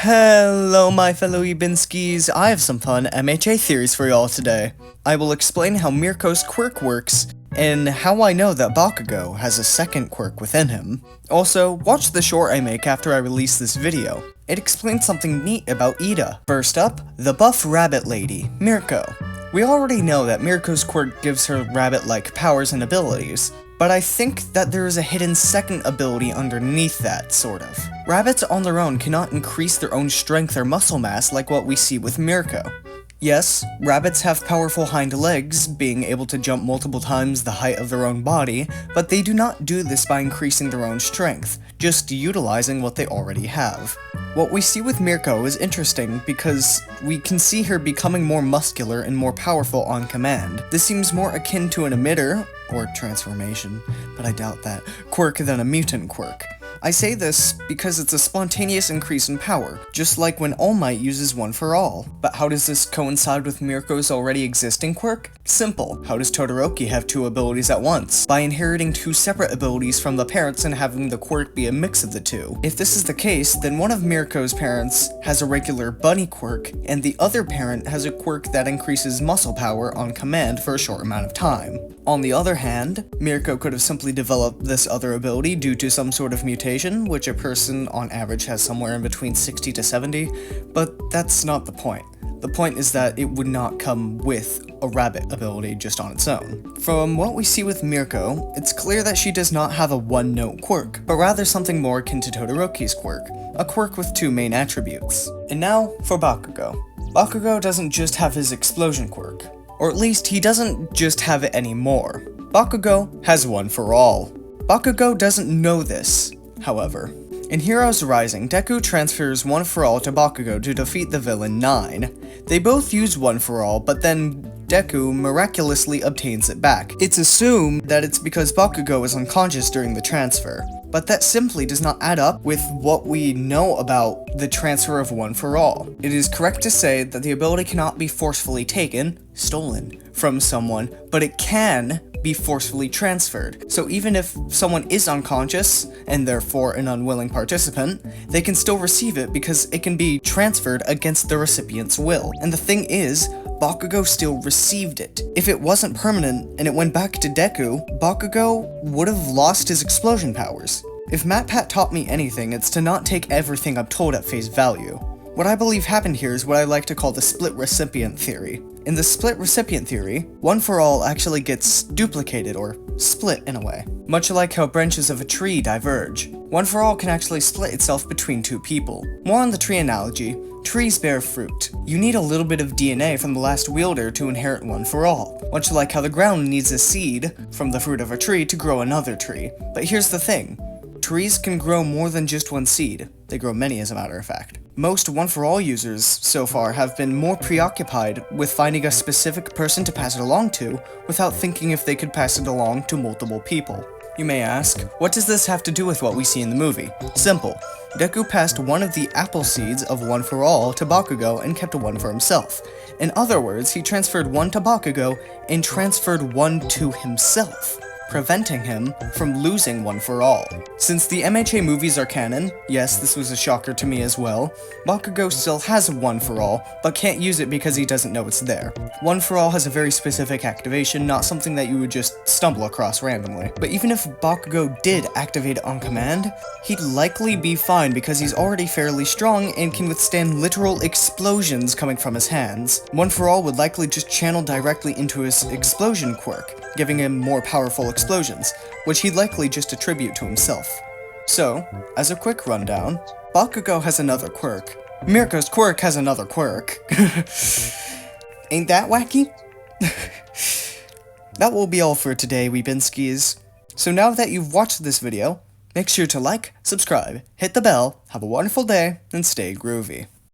Hello my fellow Ibinskis, I have some fun MHA theories for y'all today. I will explain how Mirko's quirk works, and how I know that Bakugo has a second quirk within him. Also, watch the short I make after I release this video. It explains something neat about Ida. First up, the buff rabbit lady, Mirko. We already know that Mirko's quirk gives her rabbit-like powers and abilities, but I think that there is a hidden second ability underneath that, sort of. Rabbits on their own cannot increase their own strength or muscle mass like what we see with Mirko. Yes, rabbits have powerful hind legs, being able to jump multiple times the height of their own body, but they do not do this by increasing their own strength, just utilizing what they already have. What we see with Mirko is interesting because we can see her becoming more muscular and more powerful on command. This seems more akin to an emitter, or transformation, but I doubt that, quirk than a mutant quirk. I say this because it's a spontaneous increase in power, just like when All Might uses One for All. But how does this coincide with Mirko's already existing quirk? Simple. How does Todoroki have two abilities at once? By inheriting two separate abilities from the parents and having the quirk be a mix of the two. If this is the case, then one of Mirko's parents has a regular bunny quirk, and the other parent has a quirk that increases muscle power on command for a short amount of time. On the other hand, Mirko could have simply developed this other ability due to some sort of mutation, which a person on average has somewhere in between 60 to 70, but that's not the point. The point is that it would not come with a rabbit ability just on its own. From what we see with Mirko, it's clear that she does not have a one-note quirk, but rather something more akin to Todoroki's quirk, a quirk with two main attributes. And now, for Bakugo. Bakugo doesn't just have his explosion quirk. Or at least, he doesn't just have it anymore. Bakugo has One for All. Bakugo doesn't know this, however. In Heroes Rising, Deku transfers One for All to Bakugo to defeat the villain 9. They both use One for All, but then Deku miraculously obtains it back. It's assumed that it's because Bakugo is unconscious during the transfer, but that simply does not add up with what we know about the transfer of One for All. It is correct to say that the ability cannot be forcefully taken, stolen, from someone, but it can be forcefully transferred. So even if someone is unconscious, and therefore an unwilling participant, they can still receive it because it can be transferred against the recipient's will. And the thing is, Bakugo still received it. If it wasn't permanent and it went back to Deku, Bakugo would have lost his explosion powers. If MatPat taught me anything, it's to not take everything I'm told at face value. What I believe happened here is what I like to call the split recipient theory. In the split recipient theory, One for All actually gets duplicated or split in a way. Much like how branches of a tree diverge, One for All can actually split itself between two people. More on the tree analogy, trees bear fruit. You need a little bit of DNA from the last wielder to inherit One for All, much like how the ground needs a seed from the fruit of a tree to grow another tree. But here's the thing. Trees can grow more than just one seed. They grow many, as a matter of fact. Most One for All users, so far, have been more preoccupied with finding a specific person to pass it along to, without thinking if they could pass it along to multiple people. You may ask, what does this have to do with what we see in the movie? Simple. Deku passed one of the apple seeds of One for All to Bakugo and kept one for himself. In other words, he transferred one to Bakugo and transferred one to himself, preventing him from losing One for All. Since the MHA movies are canon, yes, this was a shocker to me as well, Bakugo still has One for All, but can't use it because he doesn't know it's there. One for All has a very specific activation, not something that you would just stumble across randomly. But even if Bakugo did activate it on command, he'd likely be fine because he's already fairly strong and can withstand literal explosions coming from his hands. One for All would likely just channel directly into his explosion quirk, giving him more powerful explosions, which he'd likely just attribute to himself. So, as a quick rundown, Bakugo has another quirk. Mirko's quirk has another quirk. Ain't that wacky? That will be all for today, Weebinskis. So now that you've watched this video, make sure to like, subscribe, hit the bell, have a wonderful day, and stay groovy.